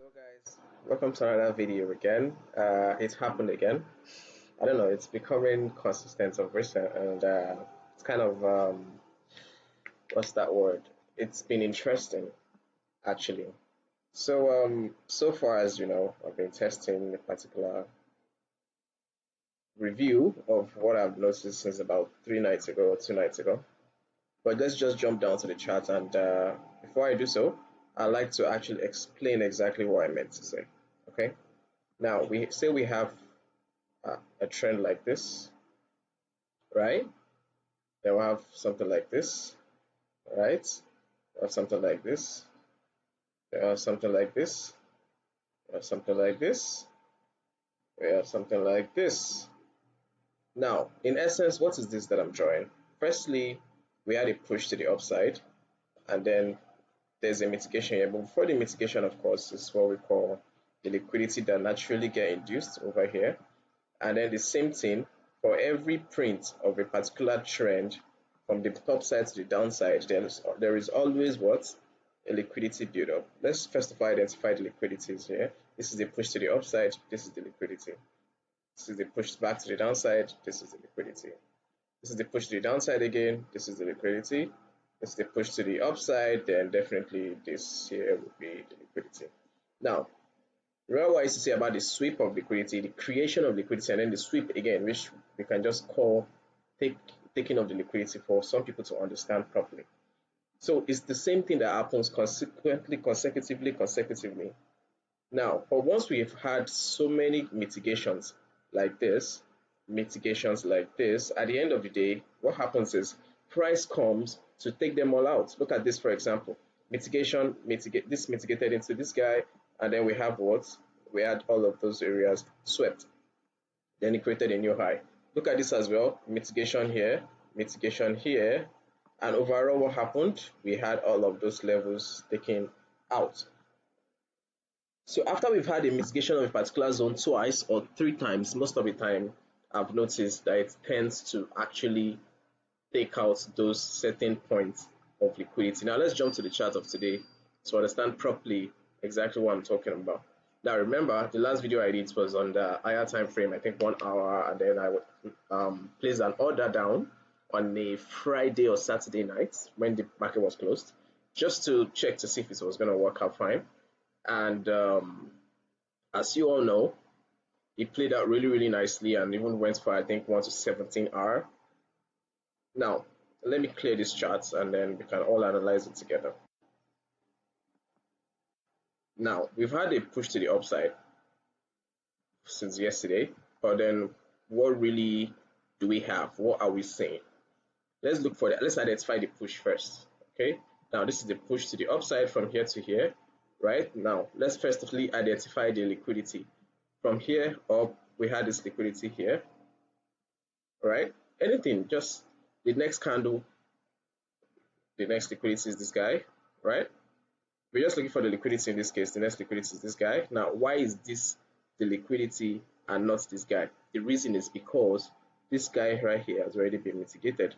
Hello guys, welcome to another video again. It happened again. I don't know, it's becoming consistent of recent, and it's kind of what's that word? It's been interesting actually. So far as you know, I've been testing a particular review of what I've noticed since about 3 nights ago or 2 nights ago. But let's just jump down to the chart, and before I do so, I'd like to actually explain exactly what I meant to say. Okay. Now we say we have a trend like this, right? Then we'll have something like this, right? We'll have something like this. We have something like this. We have something like this. We have something like this. Now, in essence, what is this that I'm drawing? Firstly, we had a push to the upside, and then there's a mitigation here. But before the mitigation, of course, is what we call the liquidity that naturally get induced over here. And then the same thing for every print of a particular trend from the top side to the downside, there is always what? A liquidity buildup. Let's first of all identify the liquidities here. This is the push to the upside, this is the liquidity. This is the push back to the downside, this is the liquidity. This is the push to the downside again, this is the liquidity. This is the push to the upside, then definitely this here would be the liquidity. Now, remember what I used to say about the sweep of liquidity, the creation of liquidity, and then the sweep again, which we can just call taking of the liquidity for some people to understand properly. So it's the same thing that happens consecutively. Now, but once we've had so many mitigations like this, at the end of the day, what happens is price comes to take them all out. Look at this, for example. This mitigated into this guy, and then we have what? We had all of those areas swept. Then it created a new high. Look at this as well. Mitigation here, and overall what happened? We had all of those levels taken out. So after we've had a mitigation of a particular zone twice or 3 times, most of the time I've noticed that it tends to actually take out those certain points of liquidity. Now let's jump to the chart of today to understand properly exactly what I'm talking about. Now remember, the last video I did was on the higher time frame, I think 1 hour, and then I would place an order down on a Friday or Saturday night when the market was closed, just to check to see if it was going to work out fine. And as you all know, it played out really nicely and even went for I think 1 to 17 hour. Now let me clear these charts and then we can all analyze it together. Now we've had a push to the upside since yesterday, but then what really do we have? What are we seeing? Let's look for that. Let's identify the push first. Okay, now this is the push to the upside from here to here, right? Now let's firstly identify the liquidity. From here up, we had this liquidity here, right? Anything, just the next candle, the next liquidity is this guy, right? We're just looking for the liquidity in this case. The next liquidity is this guy. Now, why is this the liquidity and not this guy? The reason is because this guy right here has already been mitigated.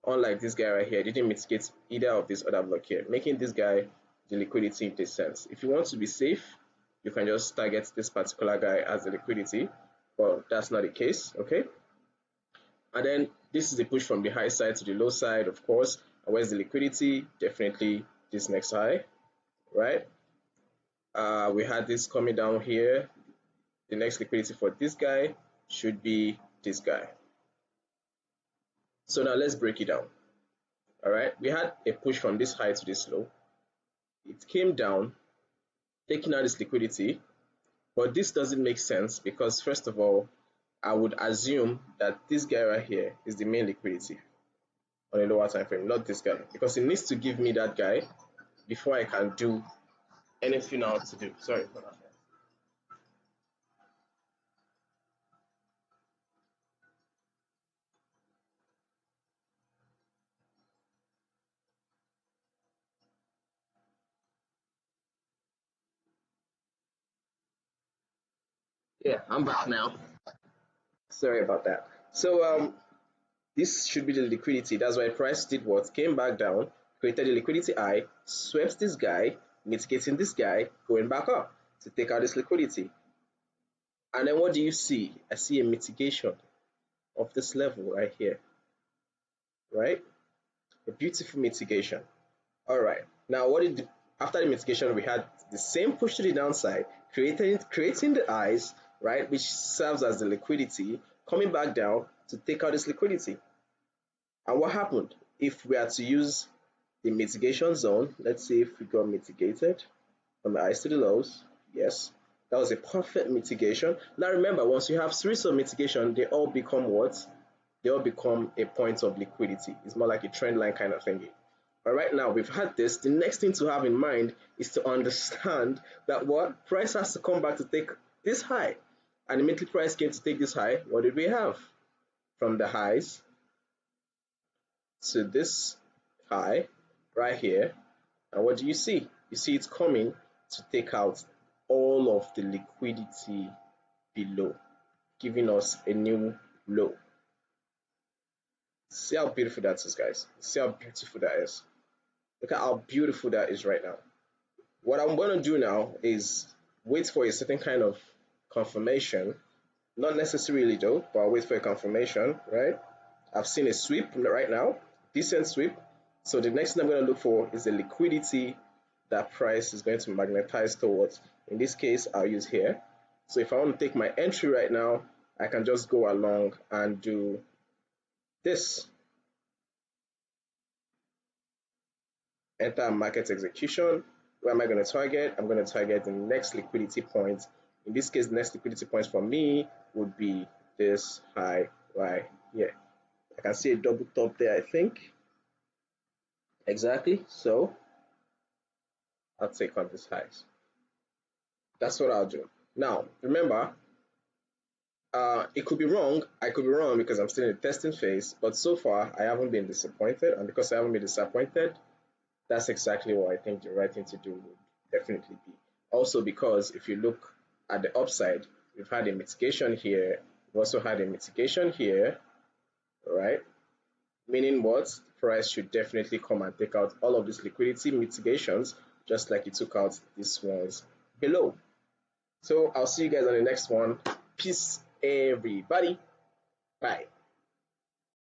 Unlike this guy right here, it didn't mitigate either of this other block here, making this guy the liquidity in this sense. If you want to be safe, you can just target this particular guy as the liquidity, but that's not the case, okay? And then this is the push from the high side to the low side, of course. And where's the liquidity? Definitely this next high, right? We had this coming down here. The next liquidity for this guy should be this guy. So now let's break it down. All right, we had a push from this high to this low. It came down, taking out this liquidity, but this doesn't make sense because first of all, I would assume that this guy right here is the main liquidity on a lower time frame, not this guy, because it needs to give me that guy before I can do anything else to do. Sorry for that. Yeah, I'm back now. Sorry about that. So this should be the liquidity. That's why price did what? Came back down, created a liquidity high, swept this guy, mitigating this guy, going back up. to take out this liquidity. And then what do you see? I see a mitigation of this level right here, right? A beautiful mitigation. All right. Now, after the mitigation, we had the same push to the downside, creating the highs, right, which serves as the liquidity, coming back down to take out this liquidity. And what happened? If we are to use the mitigation zone, let's see if we got mitigated from the highs to the lows. Yes, that was a perfect mitigation. Now remember, once you have series of mitigation, they all become what? They all become a point of liquidity. It's more like a trend line kind of thingy. But right now we've had this. The next thing to have in mind is to understand that what price has to come back to take this high. And immediately price came to take this high. What did we have? From the highs to this high right here. And what do you see? You see it's coming to take out all of the liquidity below, giving us a new low. See how beautiful that is, guys. See how beautiful that is. Look at how beautiful that is right now. What I'm going to do now is wait for a certain kind of confirmation. Not necessarily though, but I'll wait for a confirmation, right? I've seen a sweep right now, decent sweep. So the next thing I'm going to look for is the liquidity that price is going to magnetize towards. In this case, I'll use here. So if I want to take my entry right now, I can just go along and do this. Enter market execution. Where am I going to target? I'm going to target the next liquidity point. In this case, the next liquidity points for me would be this high right here. I can see a double top there, I think. Exactly. So I'll take on these highs. That's what I'll do. Now, remember, it could be wrong. I could be wrong because I'm still in the testing phase. But so far, I haven't been disappointed. And because I haven't been disappointed, that's exactly what I think the right thing to do would definitely be. Also, because if you look at the upside, we've had a mitigation here. We've also had a mitigation here, right? Meaning what? The price should definitely come and take out all of these liquidity mitigations, just like it took out these ones below. So I'll see you guys on the next one. Peace, everybody. Bye.